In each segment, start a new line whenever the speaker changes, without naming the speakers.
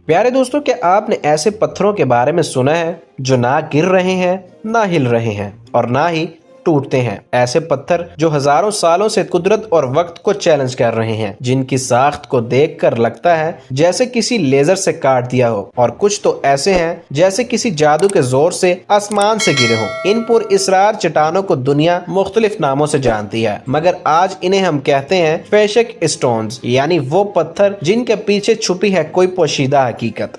प्यारे दोस्तों, क्या आपने ऐसे पत्थरों के बारे में सुना है जो ना गिर रहे हैं, ना हिल रहे हैं और ना ही टूटते हैं? ऐसे पत्थर जो हजारों सालों से कुदरत और वक्त को चैलेंज कर रहे हैं, जिनकी साख्त को देखकर लगता है जैसे किसी लेजर से काट दिया हो, और कुछ तो ऐसे हैं जैसे किसी जादू के जोर से आसमान से गिरे हो। इन पुरइसरार चट्टानों को दुनिया मुख्तलिफ नामों से जानती है, मगर आज इन्हें हम कहते हैं फेशिक स्टोन्स, यानी वो पत्थर जिनके पीछे छुपी है कोई पोशीदा हकीकत।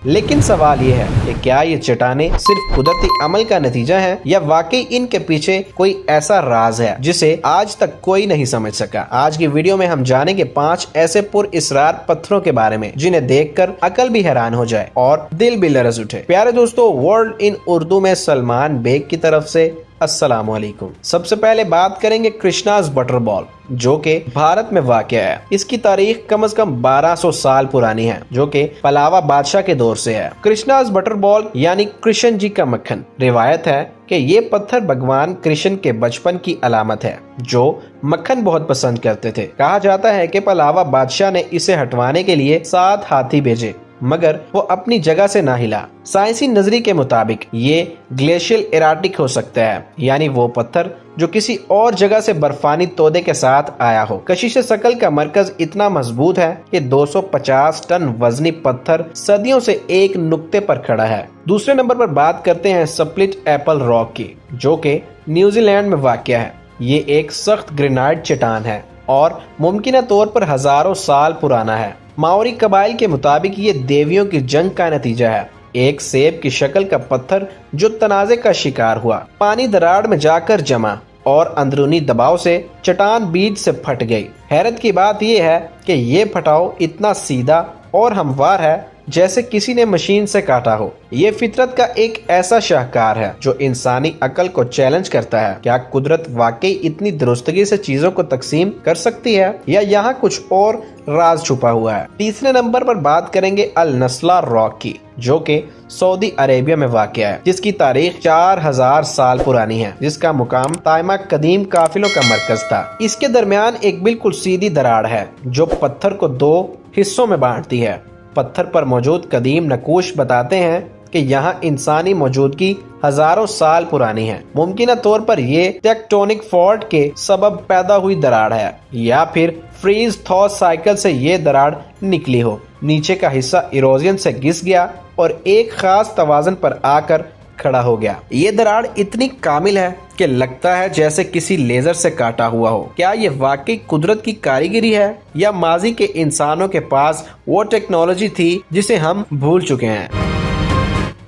लेकिन सवाल ये है कि क्या ये चट्टानें सिर्फ कुदरती अमल का नतीजा है, या वाकई इनके पीछे कोई ऐसा राज है जिसे आज तक कोई नहीं समझ सका। आज की वीडियो में हम जानेंगे 5 ऐसे पुरइसरार पत्थरों के बारे में जिन्हें देखकर अकल भी हैरान हो जाए और दिल भी लरज उठे। प्यारे दोस्तों, वर्ल्ड इन उर्दू में सलमान बेग की तरफ से अस्सलामुअलैकुम। सबसे पहले बात करेंगे कृष्णाज बटर बॉल, जो कि भारत में वाक़या है। इसकी तारीख कम से कम 1200 साल पुरानी है, जो कि पलावा बादशाह के दौर से है। कृष्णाज बटर बॉल यानी कृष्ण जी का मक्खन। रिवायत है कि ये पत्थर भगवान कृष्ण के बचपन की अलामत है, जो मक्खन बहुत पसंद करते थे। कहा जाता है कि पलावा बादशाह ने इसे हटवाने के लिए 7 हाथी भेजे, मगर वो अपनी जगह से ना हिला। साइंसी नजरिए के मुताबिक ये ग्लेशियल एराटिक हो सकता है, यानी वो पत्थर जो किसी और जगह से बर्फानी तोदे के साथ आया हो। कशिश शकल का मरकज इतना मजबूत है कि 250 टन वजनी पत्थर सदियों से एक नुक्ते पर खड़ा है। दूसरे नंबर पर बात करते हैं स्प्लिट एप्पल रॉक की, जो कि न्यूजीलैंड में वाक़या है। ये एक सख्त ग्रेनाइट चट्टान है और मुमकिन तौर पर हजारों साल पुराना है। माओरी कबाइल के मुताबिक ये देवियों की जंग का नतीजा है। एक सेब की शक्ल का पत्थर जो तनाजे का शिकार हुआ, पानी दरार में जाकर जमा और अंदरूनी दबाव से चट्टान बीच से फट गई। हैरत की बात यह है कि ये फटाव इतना सीधा और हमवार है जैसे किसी ने मशीन से काटा हो। ये फितरत का एक ऐसा शाहकार है जो इंसानी अकल को चैलेंज करता है। क्या कुदरत वाकई इतनी दुरुस्तगी से चीजों को तकसीम कर सकती है, या यहाँ कुछ और राज छुपा हुआ है? तीसरे नंबर पर बात करेंगे अल नस्ला रॉक की, जो कि सऊदी अरेबिया में वाक़या है, जिसकी तारीख 4000 साल पुरानी है, जिसका मुकाम ताइमा कदीम काफिलों का मरकज था। इसके दरमियान एक बिल्कुल सीधी दरार है जो पत्थर को 2 हिस्सों में बांटती है। पत्थर पर मौजूद कदीम नकूश बताते हैं कि यहाँ इंसानी मौजूदगी हजारों साल पुरानी है। मुमकिन तौर पर ये टेक्टोनिक फॉल्ट के सबब पैदा हुई दरार है, या फिर फ्रीज थॉ साइकिल से ये दरार निकली हो। नीचे का हिस्सा इरोजन से घिस गया और एक खास तवाज़न पर आकर खड़ा हो गया। ये दरार इतनी कामिल है कि लगता है जैसे किसी लेजर से काटा हुआ हो। क्या ये वाकई कुदरत की कारीगरी है, या माजी के इंसानों के पास वो टेक्नोलॉजी थी जिसे हम भूल चुके हैं?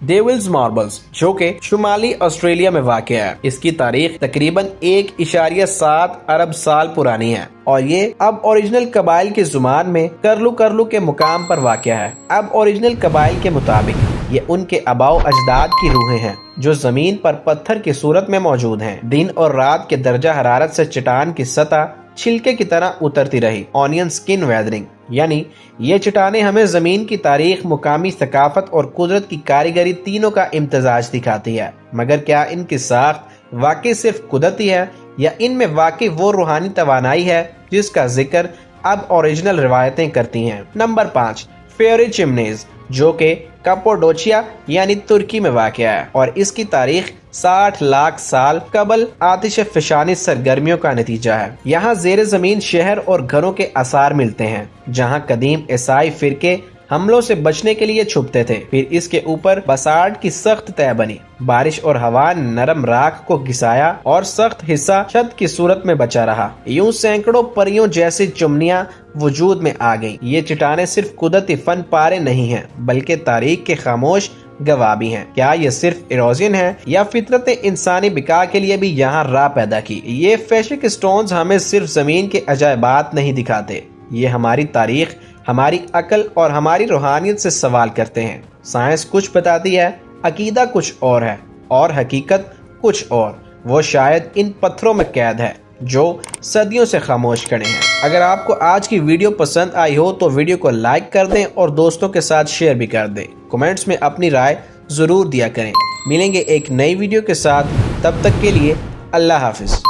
डेविल्स मार्बल्स, जो कि शुमाली ऑस्ट्रेलिया में वाक़या है। इसकी तारीख तकरीबन 1.7 अरब साल पुरानी है और ये अब ओरिजिनल कबाइल के जुबान में करलू के मुकाम पर वाक़या है। अब ओरिजिनल कबाइल के मुताबिक ये उनके आबाओ अजदाद की रूहें हैं जो जमीन पर पत्थर की सूरत में मौजूद हैं। दिन और रात के दर्जा हरारत से चट्टान की सतह छिलके की तरह उतरती रही। ऑनियन स्किन वेदरिंग, यानी ये चट्टानें हमें जमीन की तारीख, मुकामी सकाफत और कुदरत की कारीगरी तीनों का इम्तजाज दिखाती है। मगर क्या इनकी साख्त वाकई सिर्फ कुदरती है, या इनमें वाकई वो रूहानी तवानाई है जिसका जिक्र अब ओरिजिनल रिवायतें करती हैं? नंबर 5, फेयरी चिमनीज, जो कि कप्पोडोचिया यानी तुर्की में वाक़या है और इसकी तारीख 60 लाख साल कबल आतिश फिशानी सरगर्मियों का नतीजा है। यहाँ जेर जमीन शहर और घरों के आसार मिलते हैं जहाँ कदीम ईसाई फिरके हमलों से बचने के लिए छुपते थे। फिर इसके ऊपर बसाल्ट की सख्त तह बनी, बारिश और हवा ने नरम राख को घिसाया और सख्त हिस्सा छत की सूरत में बचा रहा। यूं सैकड़ों परियों जैसी चुमनियां वजूद में आ गईं। ये चट्टानें सिर्फ कुदरती फन पारे नहीं हैं, बल्कि तारीख के खामोश गवाह भी हैं। क्या ये सिर्फ इरोजन है, या फितरत इंसानी बिका के लिए भी यहाँ राह पैदा की? ये फेशिक स्टोन्स हमें सिर्फ जमीन के अजायबात नहीं दिखाते, ये हमारी तारीख, हमारी अकल और हमारी रूहानियत से सवाल करते हैं। साइंस कुछ बताती है, अकीदा कुछ और है, और हकीकत कुछ और। वो शायद इन पत्थरों में कैद है जो सदियों से खामोश खड़े हैं। अगर आपको आज की वीडियो पसंद आई हो तो वीडियो को लाइक कर दें और दोस्तों के साथ शेयर भी कर दें। कमेंट्स में अपनी राय जरूर दिया करें। मिलेंगे एक नई वीडियो के साथ, तब तक के लिए अल्लाह हाफिज।